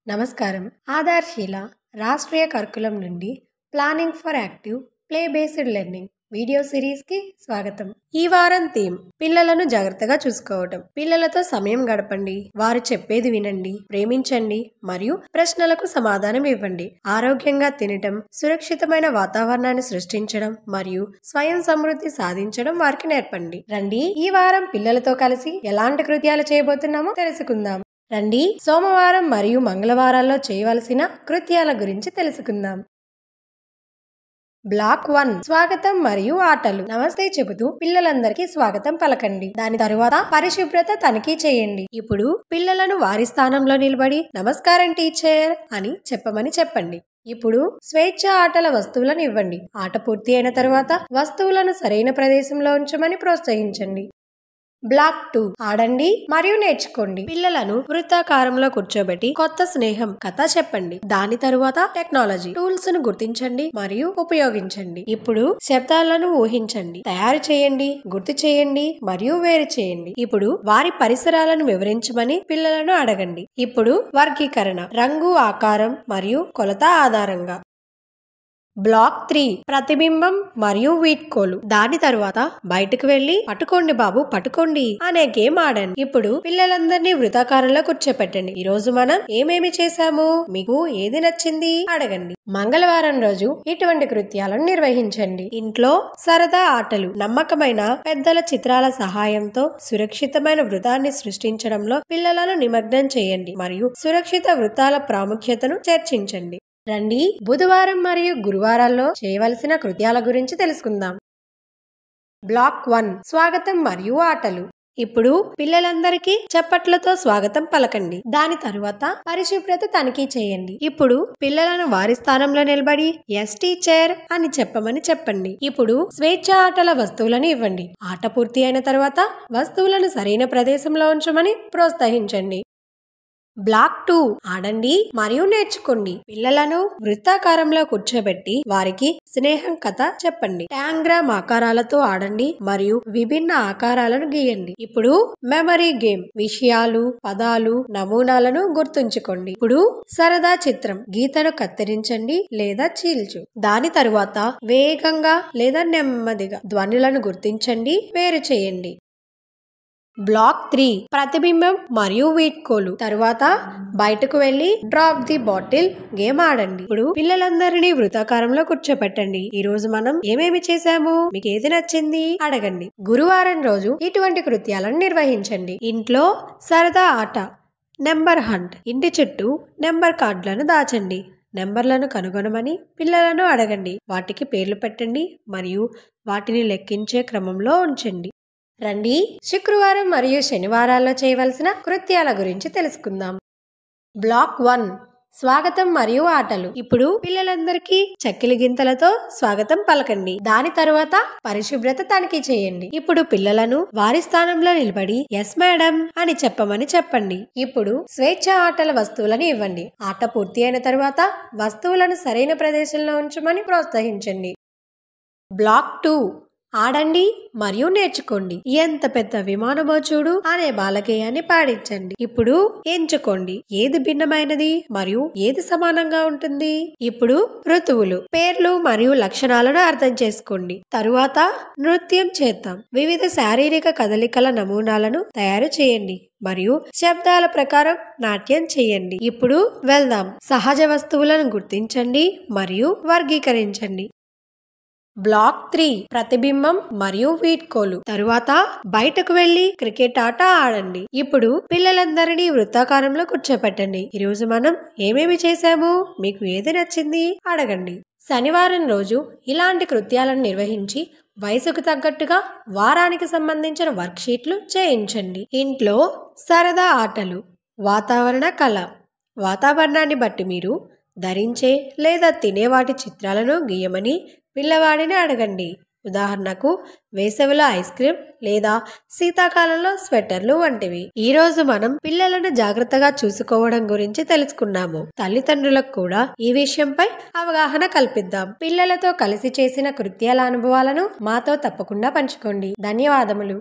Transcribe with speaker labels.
Speaker 1: నమస్కారం. ఆధార్శీల రాష్ట్రీయ కరికులం నుండి planning for active play based learning video సిరీస్కి స్వాగతం. ఈ వారం థీమ్ పిల్లలను జాగ్రత్తగా చూసుకోవటం. పిల్లలతో సమయం గడపండి, వారు చెప్పేది వినండి, ప్రేమించండి మరియు ప్రశ్నలకు సమాధానం ఇవ్వండి. ఆరోగ్యంగా తినటం, సురక్షితమైన వాతావరణాన్ని సృష్టించడం మరియు స్వయం సమృద్ధి సాధించడం వారికి నేర్పండి. రండి, ఈ వారం పిల్లలతో కలిసి ఎలాంటి కృత్యాలు చేయబోతున్నామో తెలుసుకుందాం. రండి, సోమవారం మరియు మంగళవారాల్లో చేయవలసిన కృత్యాల గురించి తెలుసుకుందాం. బ్లాక్ 1 స్వాగతం మరియు ఆటలు. నమస్తే చెబుతూ పిల్లలందరికీ స్వాగతం పలకండి. దాని తరువాత పరిశుభ్రత తనిఖీ చేయండి. ఇప్పుడు పిల్లలను వారి స్థానంలో నిలబడి నమస్కారం టీచర్ అని చెప్పమని చెప్పండి. ఇప్పుడు స్వేచ్ఛ ఆటల వస్తువులను ఇవ్వండి. ఆట పూర్తి అయిన తరువాత వస్తువులను సరైన ప్రదేశంలో ఉంచమని ప్రోత్సహించండి. బ్లాక్ 2 ఆడండి మరియు నేర్చుకోండి. పిల్లలను వృత్తాకారంలో కూర్చోబెట్టి కొత్త స్నేహం కథ చెప్పండి. దాని తరువాత టెక్నాలజీ టూల్స్ ను గుర్తించండి మరియు ఉపయోగించండి. ఇప్పుడు శబ్దాలను ఊహించండి, తయారు చేయండి, గుర్తు చేయండి మరియు వేరు చేయండి. ఇప్పుడు వారి పరిసరాలను వివరించమని పిల్లలను అడగండి. ఇప్పుడు వర్గీకరణ రంగు, ఆకారం మరియు కొలత ఆధారంగా. బ్లాక్ 3 ప్రతిబింబం మరియు వీడ్కోలు. దాని తరువాత బయటకు వెళ్లి పట్టుకోండి బాబు పట్టుకోండి అనే గేమ్ ఆడండి. ఇప్పుడు పిల్లలందరినీ వృత్తాకారంలో కూర్చోపెట్టండి. ఈ రోజు మనం ఏమేమి చేశాము, మీకు ఏది నచ్చింది అడగండి. మంగళవారం రోజు ఇటువంటి కృత్యాలను నిర్వహించండి. ఇంట్లో సరదా ఆటలు. నమ్మకమైన పెద్దల చిత్రాల సహాయంతో సురక్షితమైన వృత్తాన్ని సృష్టించడంలో పిల్లలను నిమగ్నం చేయండి మరియు సురక్షిత వృత్తాల ప్రాముఖ్యతను చర్చించండి. రండి, బుధవారం మరియు గురువారాల్లో చేయవలసిన కృత్యాల గురించి తెలుసుకుందాం. బ్లాక్ 1 స్వాగతం మరియు ఆటలు. ఇప్పుడు పిల్లలందరికీ చప్పట్లతో స్వాగతం పలకండి. దాని తరువాత పరిశుభ్రత తనిఖీ చేయండి. ఇప్పుడు పిల్లలను వారి స్థానంలో నిలబడి ఎస్ టీచర్ అని చెప్పమని చెప్పండి. ఇప్పుడు స్వేచ్ఛ ఆటల వస్తువులను ఇవ్వండి. ఆట పూర్తి అయిన తరువాత వస్తువులను సరైన ప్రదేశంలో ఉంచమని ప్రోత్సహించండి. బ్లాక్ 2 ఆడండి మరియు నేర్చుకోండి. పిల్లలను వృత్తాకారంలో కూర్చోబెట్టి వారికి స్నేహం కథ చెప్పండి. ట్యాంగ్రామ్ ఆకారాలతో ఆడండి మరియు విభిన్న ఆకారాలను గీయండి. ఇప్పుడు మెమరీ గేమ్ విషయాలు, పదాలు, నమూనాలను గుర్తుంచుకోండి. ఇప్పుడు సరదా చిత్రం గీతను కత్తిరించండి లేదా చీల్చు. దాని తరువాత వేగంగా లేదా నెమ్మదిగా ధ్వనులను గుర్తించండి, వేరు చేయండి. బ్లాక్ 3 ప్రతిబింబం మరియు వీడ్కోలు. తరువాత బయటకు వెళ్లి డ్రాప్ ది బాటిల్ గేమ్ ఆడండి. ఇప్పుడు పిల్లలందరినీ వృత్తాకారంలో కూర్చోపెట్టండి. ఈ రోజు మనం ఏమేమి చేశాము, మీకు ఏది నచ్చింది అడగండి. గురువారం రోజు ఇటువంటి కృత్యాలను నిర్వహించండి. ఇంట్లో సరదా ఆట నెంబర్ హంట్. ఇంటి చుట్టూ నెంబర్ కార్డులను దాచండి. నెంబర్లను కనుగొనమని పిల్లలను అడగండి. వాటికి పేర్లు పెట్టండి మరియు వాటిని లెక్కించే క్రమంలో ఉంచండి. రండి, శుక్రవారం మరియు శనివారాల్లో చేయవలసిన కృత్యాల గురించి తెలుసుకుందాం. బ్లాక్ 1 స్వాగతం మరియు ఆటలు. ఇప్పుడు పిల్లలందరికీ చక్కెలి గింతలతో స్వాగతం పలకండి. దాని తరువాత పరిశుభ్రత తనిఖీ చేయండి. ఇప్పుడు పిల్లలను వారి స్థానంలో నిలబడి ఎస్ మేడం అని చెప్పమని చెప్పండి. ఇప్పుడు స్వేచ్ఛ ఆటల వస్తువులను ఇవ్వండి. ఆట పూర్తి అయిన తరువాత వస్తువులను సరైన ప్రదేశంలో ఉంచమని ప్రోత్సహించండి. బ్లాక్ 2 ఆడండి మరియు నేర్చుకోండి. ఎంత పెద్ద విమానమో చూడు అనే బాలగేయాన్ని పాడించండి. ఇప్పుడు ఎంచుకోండి ఏది భిన్నమైనది మరియు ఏది సమానంగా ఉంటుంది. ఇప్పుడు ఋతువులు పేర్లు మరియు లక్షణాలను అర్థం చేసుకోండి. తరువాత నృత్యం చేద్దాం. వివిధ శారీరక కదలికల నమూనాలను తయారు చేయండి మరియు శబ్దాల ప్రకారం నాట్యం చేయండి. ఇప్పుడు వెళ్దాం. సహజ వస్తువులను గుర్తించండి మరియు వర్గీకరించండి. బ్లాక్ 3 ప్రతిబింబం మరియు వీడ్కోలు. తరువాత బయటకు వెళ్లి క్రికెట్ ఆట ఆడండి. ఇప్పుడు పిల్లలందరినీ వృత్తాకారంలో కూర్చోపెట్టండి. ఈ రోజు మనం ఏమేమి చేశాము, మీకు ఏది నచ్చింది అడగండి. శనివారం రోజు ఇలాంటి కృత్యాలను నిర్వహించి వయసుకు తగ్గట్టుగా వారానికి సంబంధించిన వర్క్ షీట్లు చేయించండి. ఇంట్లో సరదా ఆటలు వాతావరణ కళ. వాతావరణాన్ని బట్టి మీరు ధరించే లేదా తినే వాటి చిత్రాలను గీయమని పిల్లవాడిని అడగండి. ఉదాహరణకు వేసవిలో ఐస్ క్రీమ్ లేదా శీతాకాలంలో స్వెటర్లు వంటివి. ఈ రోజు మనం పిల్లలను జాగ్రత్తగా చూసుకోవడం గురించి తెలుసుకున్నాము. తల్లిదండ్రులకు కూడా ఈ విషయంపై అవగాహన కల్పిద్దాం. పిల్లలతో కలిసి చేసిన కృత్యాల అనుభవాలను మాతో తప్పకుండా పంచుకోండి. ధన్యవాదములు.